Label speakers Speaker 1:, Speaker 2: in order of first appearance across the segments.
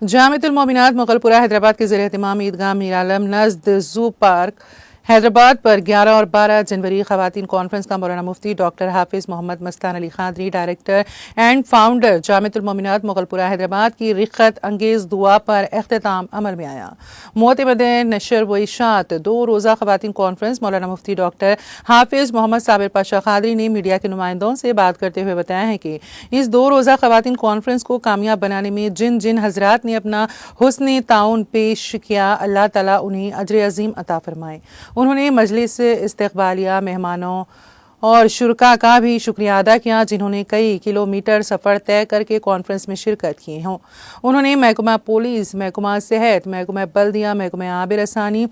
Speaker 1: जामिअतुल मोमिनात मुगलपुरा हैदराबाद के ज़ेर एहतमाम ईदगाह Mir Alam नज़द zoo park Hyderabad पर 11 और 12 जनवरी ख़वातीन कॉन्फ्रेंस का मौलाना मुफ्ती doctor Hafiz Mohammad Mastan Ali Khadri director and founder Jamiatul Mominat Mughalpura Hyderabad की रिक़्क़त अंगेज़ दुआ पर इख्तिताम अमल में आया। मोतमद नशर व इशात 2 रोज़ा ख़वातीन कॉन्फ्रेंस मौलाना मुफ्ती डॉक्टर हाफिज़ मोहम्मद साबिर पाशा खादरी ने मीडिया के नुमाइंदों से बात करते हुए बताया है कि इस 2 रोज़ा ख़वातीन कॉन्फ्रेंस को कामयाब बनाने में जिन जिन हज़रात ने अपना हुस्न ताउन पेश किया, अल्लाह ताला उन्हें अजर अज़ीम अता फरमाए। उन्होंने मजलिस इस्तक़बालिया मेहमानों और शुरका का भी शुक्रिया अदा किया जिन्होंने कई किलोमीटर सफ़र तय करके कॉन्फ्रेंस में शिरकत की हों। उन्होंने महकमा पुलिस, महकमा सेहत, महकमा बल्दिया, महकमा आबिर रसानी,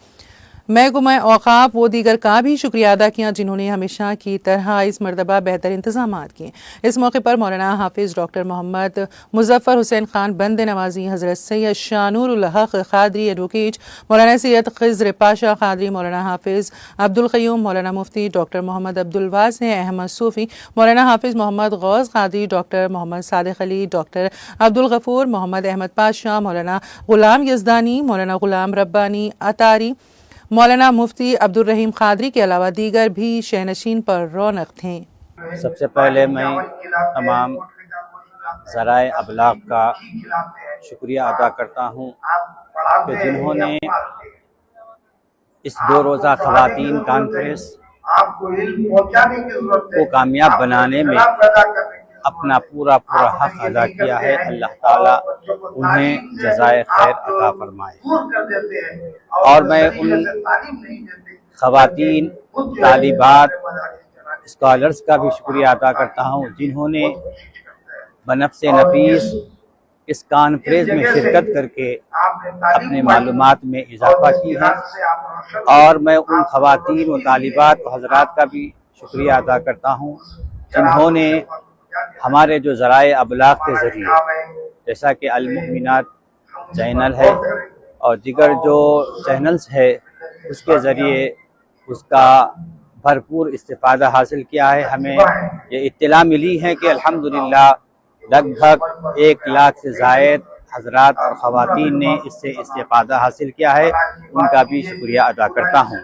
Speaker 1: महकमा औक़ाफ़ व दीगर का भी शुक्रिया अदा किया जिन्होंने हमेशा की तरह इस मरतबा बेहतर इंतजाम किए। इस मौके पर मौलाना हाफिज़ डॉक्टर मोहम्मद मुज़फ़्फ़र हुसैन खान बंद नवाजी, हज़रत सैयद शानूरुल हक़ खादरी एडवोकेट, मौलाना सैयद ख़िज़्र पाशा खादरी, मौलाना हाफिज़ अब्दुल क़य्यूम, मौलाना मुफ्ती डॉक्टर मोहम्मद अब्दुल वासी अहमद सूफ़ी, मौलाना हाफिज़ मोहम्मद गौस खादरी, डॉक्टर मोहम्मद सादिक़ अली, डॉक्टर अब्दुल गफ़ूर, मोहम्मद अहमद पाशा, मौलाना ग़ुलाम यज़दानी, मौलाना ग़ुलाम रब्बानी अतारी, मौलाना मुफ्ती अब्दुल रहीम खादरी के अलावा दीगर भी शहनशीन पर रौनक थे।
Speaker 2: सबसे पहले मैं तमाम ज़राए अबलाग का शुक्रिया अदा करता हूँ कि जिन्होंने इस 2 रोज़ा ख़वातीन कॉन्फ्रेंस को कामयाब बनाने में अपना पूरा हक़ अदा किया है। अल्लाह ताला उन्हें जज़ाए खैर अता फरमाए। और मैं उन ख़वातीन तालिबात स्कॉलर्स का भी शुक्रिया अदा करता हूँ जिन्होंने बनफ़्से नफ़ीस इस कॉन्फ्रेंस में शिरकत करके अपने मालूमात में इजाफ़ा की है। और मैं उन ख़वातीन व तालिबात व हज़रात का भी शुक्रिया अदा करता हूँ जिन्होंने हमारे जो ज़राए अबलाग के ज़रिए जैसा कि अल मोमिनात चैनल है और दीगर जो चैनल्स है उसके ज़रिए उसका भरपूर इस्तिफ़ादा हासिल किया है। हमें ये इत्तला मिली है कि अल्हम्दुलिल्लाह लगभग 1 लाख से ज़ायद हज़रात और ख़वातीन ने इससे इस्तिफ़ादा हासिल किया है। उनका भी शुक्रिया अदा करता हूँ।